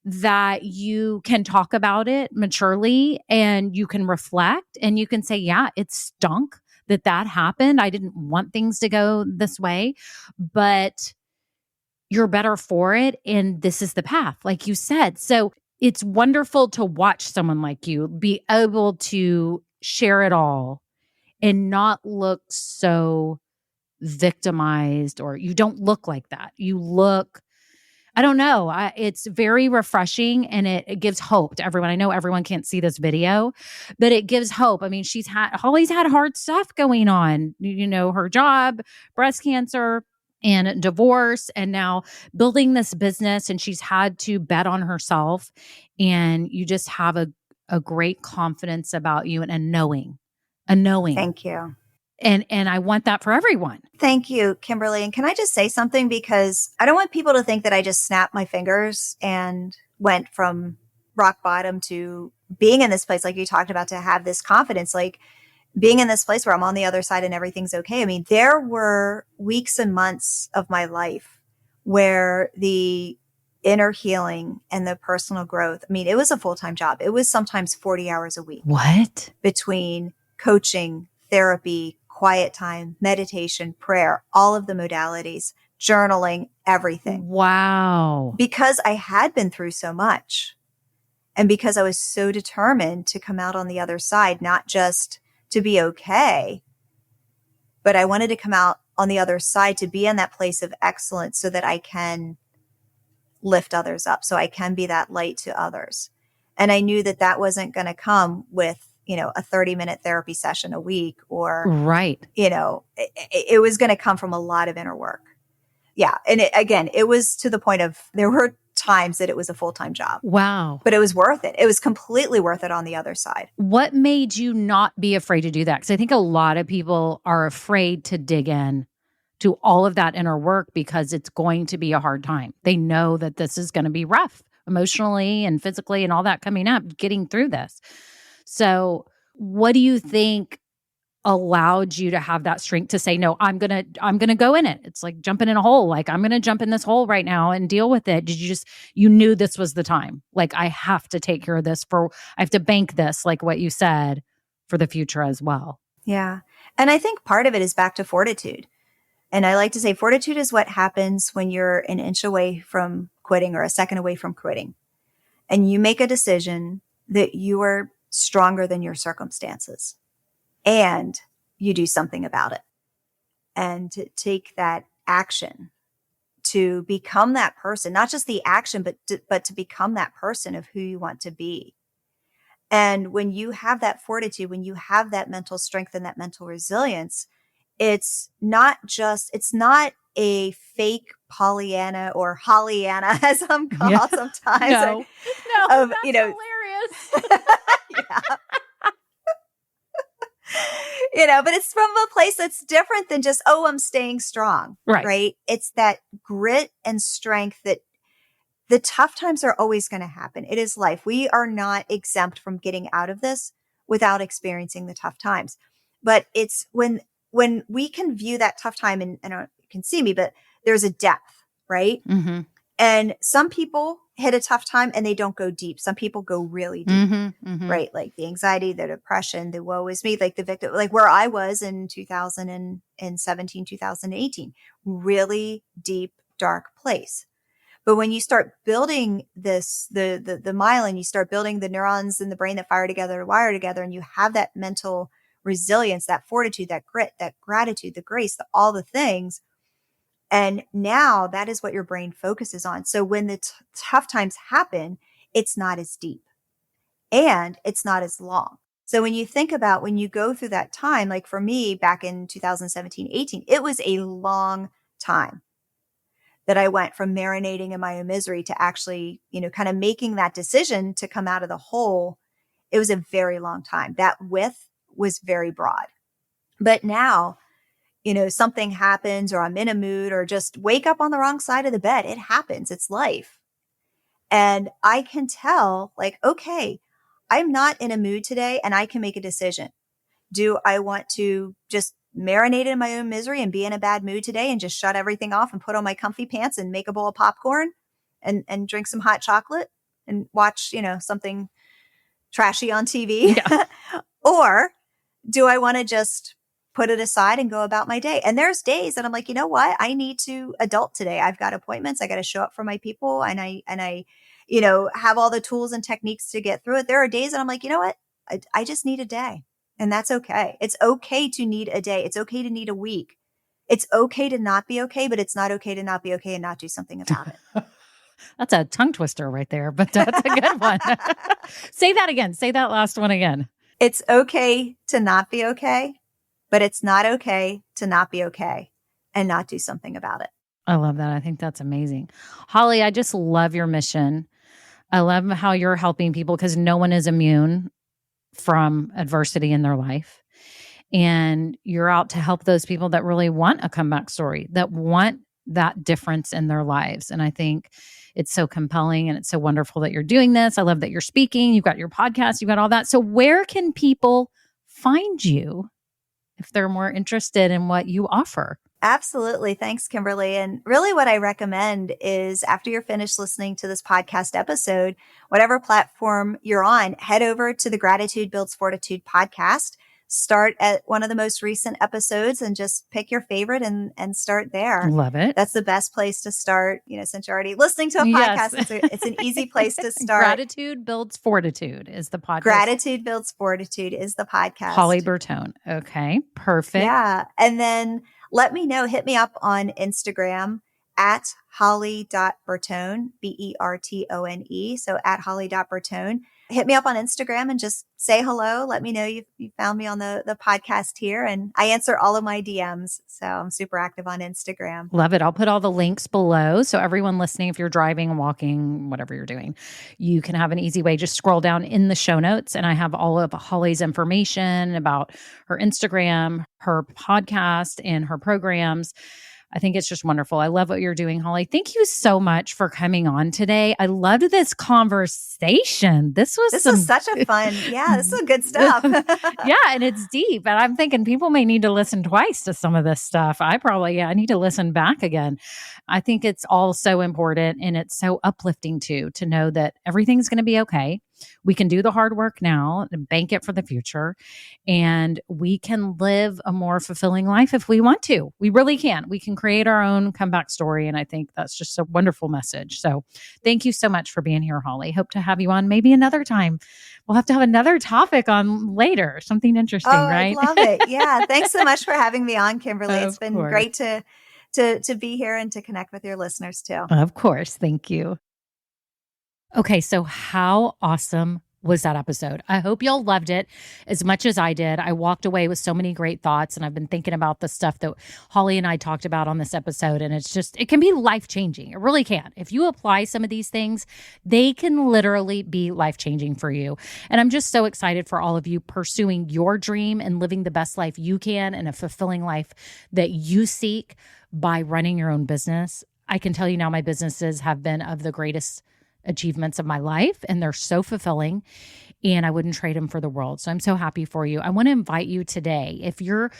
that you can talk about it maturely, and you can reflect, and you can say, yeah, it stunk that happened. I didn't want things to go this way, but you're better for it. And this is the path, like you said. So it's wonderful to watch someone like you be able to share it all and not look so victimized, or you don't look like that. You look, I don't know. It's very refreshing, and it gives hope to everyone. I know everyone can't see this video, but it gives hope. I mean, Holly's had hard stuff going on, her job, breast cancer, and divorce, and now building this business, and she's had to bet on herself, and you just have a great confidence about you, and a knowing. Thank you. And I want that for everyone. Thank you, Kimberly. And can I just say something? Because I don't want people to think that I just snapped my fingers and went from rock bottom to being in this place, like you talked about, to have this confidence, like being in this place where I'm on the other side and everything's okay. I mean, there were weeks and months of my life where the inner healing and the personal growth, I mean, it was a full-time job. It was sometimes 40 hours a week. What? Between coaching, therapy, quiet time, meditation, prayer, all of the modalities, journaling, everything. Wow. Because I had been through so much, and because I was so determined to come out on the other side, not just to be okay, but I wanted to come out on the other side to be in that place of excellence so that I can lift others up, so I can be that light to others. And I knew that wasn't going to come with, a 30-minute therapy session a week, or, it was going to come from a lot of inner work. Yeah. And it was to the point of, there were times that it was a full-time job. Wow. But it was worth it. It was completely worth it on the other side. What made you not be afraid to do that? Because I think a lot of people are afraid to dig in to all of that inner work because it's going to be a hard time. They know that this is going to be rough emotionally and physically and all that coming up, getting through this. So what do you think allowed you to have that strength to say, no, I'm going to go in it? It's like jumping in a hole. Like, I'm going to jump in this hole right now and deal with it. Did you knew this was the time? Like, I have to take care of this I have to bank this, like what you said, for the future as well. Yeah. And I think part of it is back to fortitude. And I like to say fortitude is what happens when you're an inch away from quitting, or a second away from quitting, and you make a decision that you are stronger than your circumstances, and you do something about it, and to take that action to become that person, not just the action, but to become that person of who you want to be. And when you have that fortitude, when you have that mental strength and that mental resilience, it's not a fake Pollyanna or Hollyanna, as I'm Yeah. called sometimes. No, Of, that's you know, hilarious. yeah. But it's from a place that's different than just, oh, I'm staying strong, Right. right? It's that grit and strength that the tough times are always going to happen. It is life. We are not exempt from getting out of this without experiencing the tough times. But it's when we can view that tough time, and I don't know if you can see me, but there's a depth, right? Mm-hmm. And some people hit a tough time and they don't go deep. Some people go really deep, Mm-hmm. Mm-hmm. right? Like the anxiety, the depression, the woe is me, like the victim, like where I was in 2017, 2018, really deep, dark place. But when you start building this, the myelin, you start building the neurons in the brain that fire together, wire together, and you have that mental resilience, that fortitude, that grit, that gratitude, the grace, all the things. And now that is what your brain focuses on. So when the tough times happen, it's not as deep and it's not as long. So when you think about when you go through that time, like for me back in 2017, 18, it was a long time that I went from marinating in my own misery to actually, kind of making that decision to come out of the hole. It was a very long time. That width was very broad. But now, something happens or I'm in a mood or just wake up on the wrong side of the bed. It happens. It's life. And I can tell like, okay, I'm not in a mood today and I can make a decision. Do I want to just marinate in my own misery and be in a bad mood today and just shut everything off and put on my comfy pants and make a bowl of popcorn and drink some hot chocolate and watch, something trashy on TV? Yeah. Or do I want to just put it aside and go about my day? And there's days that I'm like, you know what? I need to adult today. I've got appointments. I got to show up for my people. And I, have all the tools and techniques to get through it. There are days that I'm like, you know what? I just need a day. And that's okay. It's okay to need a day. It's okay to need a week. It's okay to not be okay, but it's not okay to not be okay and not do something about it. That's a tongue twister right there, but that's a good one. Say that again. Say that last one again. It's okay to not be okay, but it's not okay to not be okay and not do something about it. I love that. I think that's amazing. Holly, I just love your mission. I love how you're helping people because no one is immune from adversity in their life. And you're out to help those people that really want a comeback story, that want that difference in their lives. And I think it's so compelling and it's so wonderful that you're doing this. I love that you're speaking. You've got your podcast, you've got all that. So where can people find you if they're more interested in what you offer? Absolutely. Thanks, Kimberly. And really what I recommend is after you're finished listening to this podcast episode, whatever platform you're on, head over to the Gratitude Builds Fortitude podcast. Start at one of the most recent episodes and just pick your favorite and start there. Love it. That's the best place to start. Since you're already listening to a Yes. podcast, it's an easy place to start. Gratitude Builds Fortitude is the podcast. Gratitude Builds Fortitude is the podcast. Holly Bertone. Okay, perfect. Yeah. And then let me know, hit me up on Instagram at holly.bertone, Bertone. So at holly.bertone. Hit me up on Instagram and just say hello. Let me know you found me on the podcast here. And I answer all of my DMs. So I'm super active on Instagram. Love it. I'll put all the links below. So everyone listening, if you're driving, walking, whatever you're doing, you can have an easy way. Just scroll down in the show notes. And I have all of Holly's information about her Instagram, her podcast, and her programs. I think it's just wonderful. I love what you're doing, Holly. Thank you so much for coming on today. I loved this conversation. This was such a fun, this is good stuff. Yeah, and it's deep. And I'm thinking people may need to listen twice to some of this stuff. I need to listen back again. I think it's all so important and it's so uplifting too, to know that everything's going to be okay. We can do the hard work now and bank it for the future. And we can live a more fulfilling life if we want to. We really can. We can create our own comeback story. And I think that's just a wonderful message. So thank you so much for being here, Holly. Hope to have you on maybe another time. We'll have to have another topic on later, something interesting, right? I love it. Yeah. Thanks so much for having me on, Kimberly. It's been great to be here and to connect with your listeners too. Of course. Thank you. Okay, so how awesome was that episode. I hope y'all loved it as much as I did. I walked away with so many great thoughts, and I've been thinking about the stuff that Holly and I talked about on this episode. And it can be life changing. It really can. If you apply some of these things, they can literally be life changing for you. And I'm just so excited for all of you pursuing your dream and living the best life you can and a fulfilling life that you seek by running your own business. I can tell you now, my businesses have been of the greatest achievements of my life, and they're so fulfilling, and I wouldn't trade them for the world. So I'm so happy for you. I want to invite you today, if you're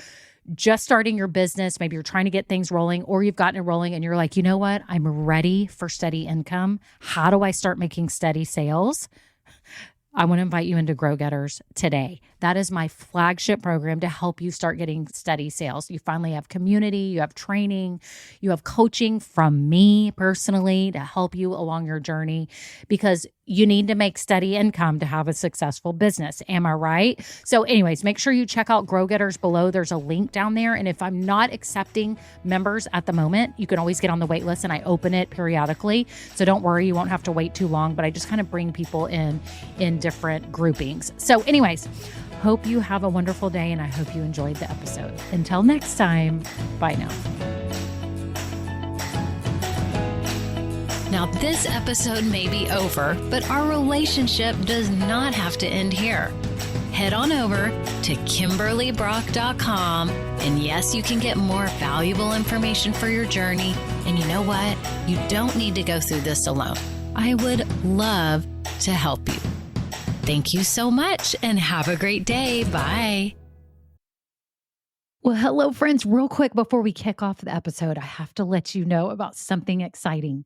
just starting your business, maybe you're trying to get things rolling, or you've gotten it rolling and you're like, you know what, I'm ready for steady income. How do I start making steady sales? I want to invite you into Grow Getters today. That is my flagship program to help you start getting steady sales. You finally have community, you have training, you have coaching from me personally to help you along your journey, because you need to make steady income to have a successful business. Am I right? So anyways, make sure you check out Grow Getters below. There's a link down there. And if I'm not accepting members at the moment, you can always get on the wait list, and I open it periodically. So don't worry, you won't have to wait too long, but I just kind of bring people in different groupings. So anyways, hope you have a wonderful day, and I hope you enjoyed the episode. Until next time, bye now. Now, this episode may be over, but our relationship does not have to end here. Head on over to KimberlyBrock.com, and yes, you can get more valuable information for your journey. And you know what? You don't need to go through this alone. I would love to help you. Thank you so much, and have a great day. Bye. Well, hello, friends. Real quick before we kick off the episode, I have to let you know about something exciting.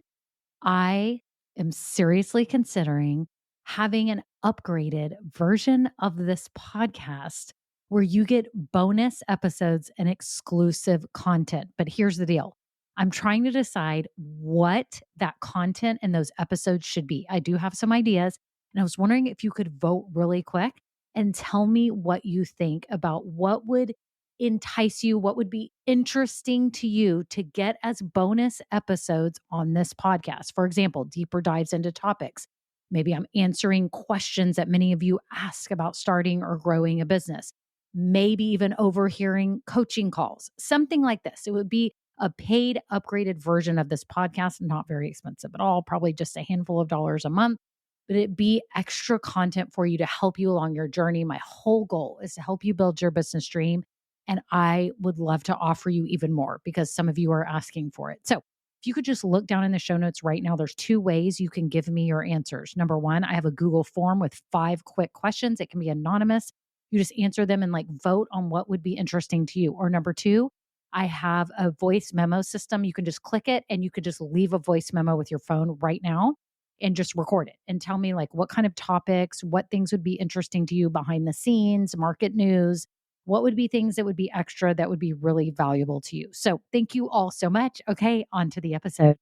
I am seriously considering having an upgraded version of this podcast where you get bonus episodes and exclusive content. But here's the deal. I'm trying to decide what that content and those episodes should be. I do have some ideas, and I was wondering if you could vote really quick and tell me what you think about what would entice you, what would be interesting to you to get as bonus episodes on this podcast. For example, deeper dives into topics. Maybe I'm answering questions that many of you ask about starting or growing a business. Maybe even overhearing coaching calls, something like this. It would be a paid, upgraded version of this podcast, not very expensive at all, probably just a handful of dollars a month, but it'd be extra content for you to help you along your journey. My whole goal is to help you build your business dream. And I would love to offer you even more because some of you are asking for it. So if you could just look down in the show notes right now, there's 2 ways you can give me your answers. Number 1, I have a Google form with 5 quick questions. It can be anonymous. You just answer them and vote on what would be interesting to you. Or number 2, I have a voice memo system. You can just click it and you could just leave a voice memo with your phone right now and just record it and tell me what kind of topics, what things would be interesting to you behind the scenes, market news. What would be things that would be extra that would be really valuable to you? So thank you all so much. Okay, on to the episode.